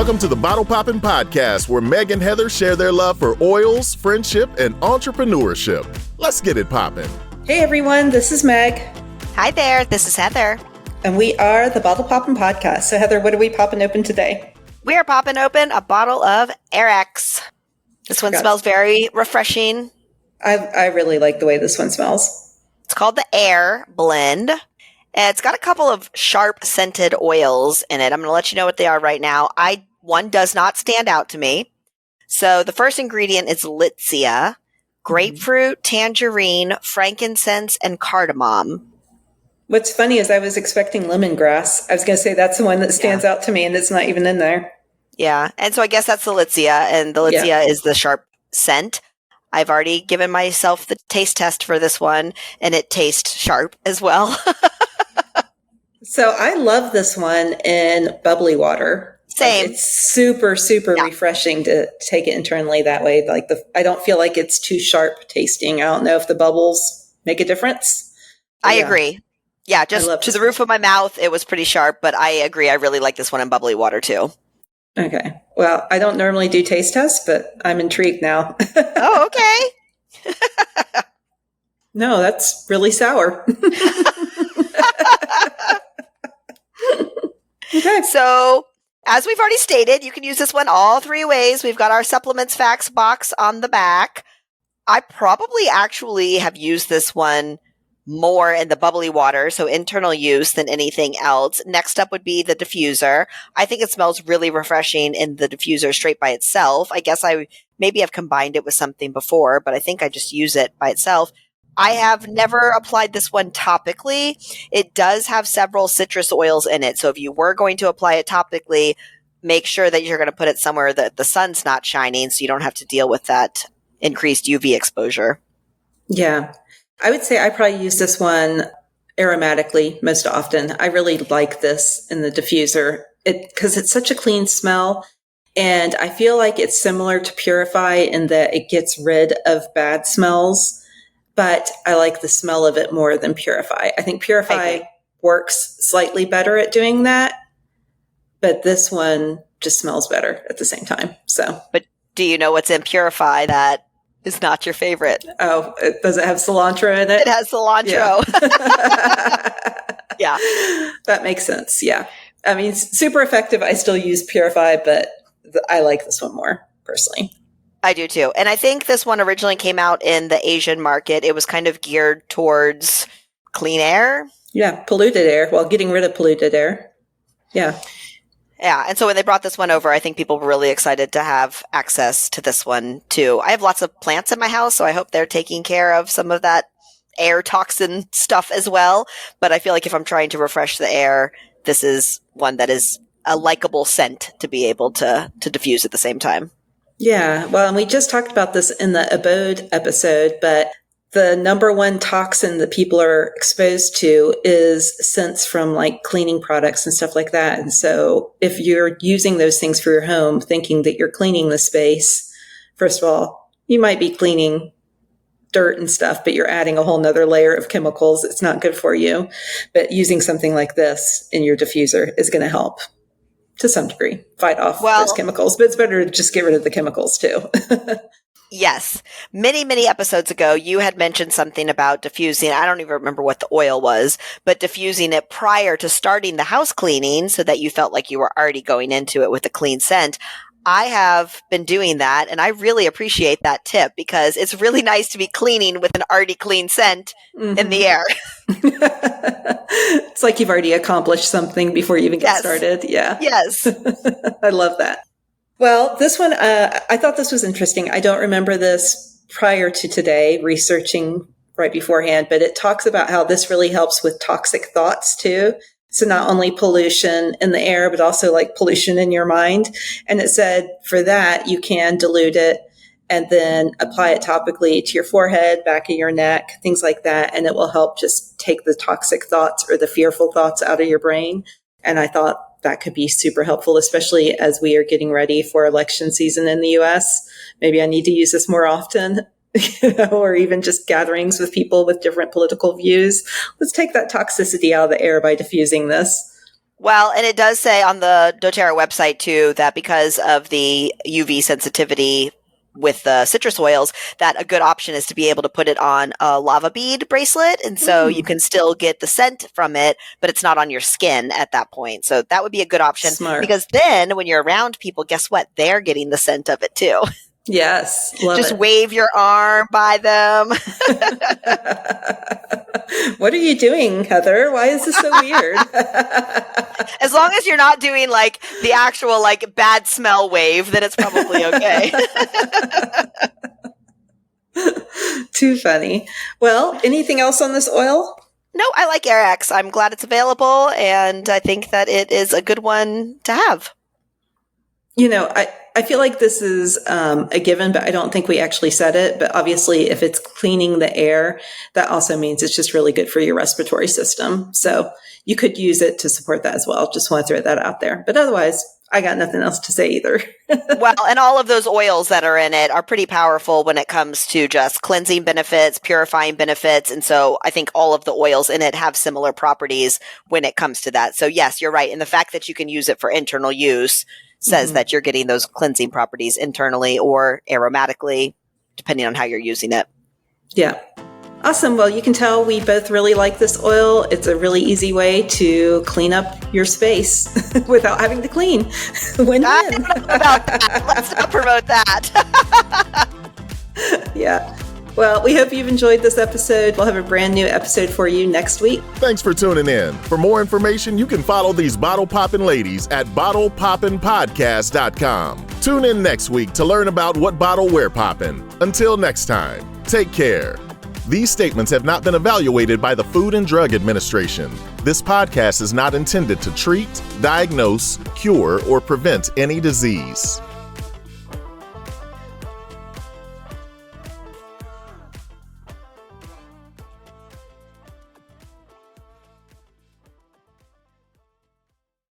Welcome to the Bottle Poppin' Podcast, where Meg and Heather share their love for oils, friendship, and entrepreneurship. Let's get it poppin'. Hey everyone, this is Meg. Hi there, this is Heather. And we are the Bottle Poppin' Podcast. So Heather, what are we popping open today? We are popping open a bottle of Airx. This one smells very refreshing. I really like the way this one smells. It's called the Air Blend. And it's got a couple of sharp scented oils in it. I'm going to let you know what they are right now. One does not stand out to me. So the first ingredient is Litsea, grapefruit, tangerine, frankincense, and cardamom. What's funny is I was expecting lemongrass. I was going to say that's the one that stands out to me, and it's not even in there. Yeah. And so I guess that's the Litsea, and the Litsea is the sharp scent. I've already given myself the taste test for this one, and it tastes sharp as well. So I love this one in bubbly water. Same. It's super, super refreshing to take it internally that way. I don't feel like it's too sharp tasting. I don't know if the bubbles make a difference. I agree. Yeah, just to the roof of my mouth, it was pretty sharp, but I agree. I really like this one in bubbly water too. Okay. Well, I don't normally do taste tests, but I'm intrigued now. Oh, okay. No, that's really sour. Okay. So, as we've already stated, you can use this one all three ways. We've got our supplements facts box on the back. I probably actually have used this one more in the bubbly water, so internal use, than anything else. Next up would be the diffuser. I think it smells really refreshing in the diffuser straight by itself. I guess maybe I've combined it with something before, but I think I just use it by itself. I have never applied this one topically. It does have several citrus oils in it, so if you were going to apply it topically, make sure that you're going to put it somewhere that the sun's not shining so you don't have to deal with that increased UV exposure. Yeah. I would say I probably use this one aromatically most often. I really like this in the diffuser because it's such a clean smell. And I feel like it's similar to Purify in that it gets rid of bad smells, but I like the smell of it more than Purify. I think Purify works slightly better at doing that, but this one just smells better at the same time. So, but do you know what's in Purify that is not your favorite? Oh, does it have cilantro in it? It has cilantro. Yeah. That makes sense. Yeah. I mean, super effective. I still use Purify, but I like this one more personally. I do too. And I think this one originally came out in the Asian market. It was kind of geared towards clean air. Yeah. Polluted air. Well, getting rid of polluted air. Yeah. Yeah. And so when they brought this one over, I think people were really excited to have access to this one too. I have lots of plants in my house, so I hope they're taking care of some of that air toxin stuff as well. But I feel like if I'm trying to refresh the air, this is one that is a likable scent to be able to diffuse at the same time. Yeah. Well, and we just talked about this in the Abode episode, but the number one toxin that people are exposed to is scents from like cleaning products and stuff like that. And so if you're using those things for your home, thinking that you're cleaning the space, first of all, you might be cleaning dirt and stuff, but you're adding a whole nother layer of chemicals. It's not good for you. But using something like this in your diffuser is going to help to some degree fight off those chemicals. But it's better to just get rid of the chemicals too. Yes. Many, many episodes ago, you had mentioned something about diffusing. I don't even remember what the oil was, but diffusing it prior to starting the house cleaning so that you felt like you were already going into it with a clean scent. I have been doing that, and I really appreciate that tip because it's really nice to be cleaning with an already clean scent in the air. It's like you've already accomplished something before you even get started. Yeah. Yes. I love that. Well, this one, I thought this was interesting. I don't remember this prior to today, researching right beforehand, but it talks about how this really helps with toxic thoughts too. So not only pollution in the air, but also like pollution in your mind. And it said for that, you can dilute it and then apply it topically to your forehead, back of your neck, things like that. And it will help just take the toxic thoughts or the fearful thoughts out of your brain. And I thought that could be super helpful, especially as we are getting ready for election season in the US. Maybe I need to use this more often, or even just gatherings with people with different political views. Let's take that toxicity out of the air by diffusing this. Well, and it does say on the doTERRA website too that because of the UV sensitivity with the citrus oils, that a good option is to be able to put it on a lava bead bracelet. And so you can still get the scent from it, but it's not on your skin at that point. So that would be a good option. Smart. Because then when you're around people, guess what? They're getting the scent of it too. Yes. Love Just it. wave your arm by them. What are you doing, Heather? Why is this so weird? As long as you're not doing like the actual like bad smell wave, then it's probably okay. Too funny. Well, anything else on this oil? No, I like Airx. I'm glad it's available, and I think that it is a good one to have. You know, I feel like this is a given, but I don't think we actually said it. But obviously, if it's cleaning the air, that also means it's just really good for your respiratory system. So you could use it to support that as well. Just want to throw that out there. But otherwise, I got nothing else to say either. Well, and all of those oils that are in it are pretty powerful when it comes to just cleansing benefits, purifying benefits. And so I think all of the oils in it have similar properties when it comes to that. So yes, you're right. And the fact that you can use it for internal use says that you're getting those cleansing properties internally or aromatically, depending on how you're using it. Yeah. Awesome. Well, you can tell we both really like this oil. It's a really easy way to clean up your space without having to clean. Win-win. I don't know about that. Let's not promote that. Yeah. Well, we hope you've enjoyed this episode. We'll have a brand new episode for you next week. Thanks for tuning in. For more information, you can follow these bottle poppin' ladies at bottlepoppinpodcast.com. Tune in next week to learn about what bottle we're poppin'. Until next time, take care. These statements have not been evaluated by the Food and Drug Administration. This podcast is not intended to treat, diagnose, cure, or prevent any disease.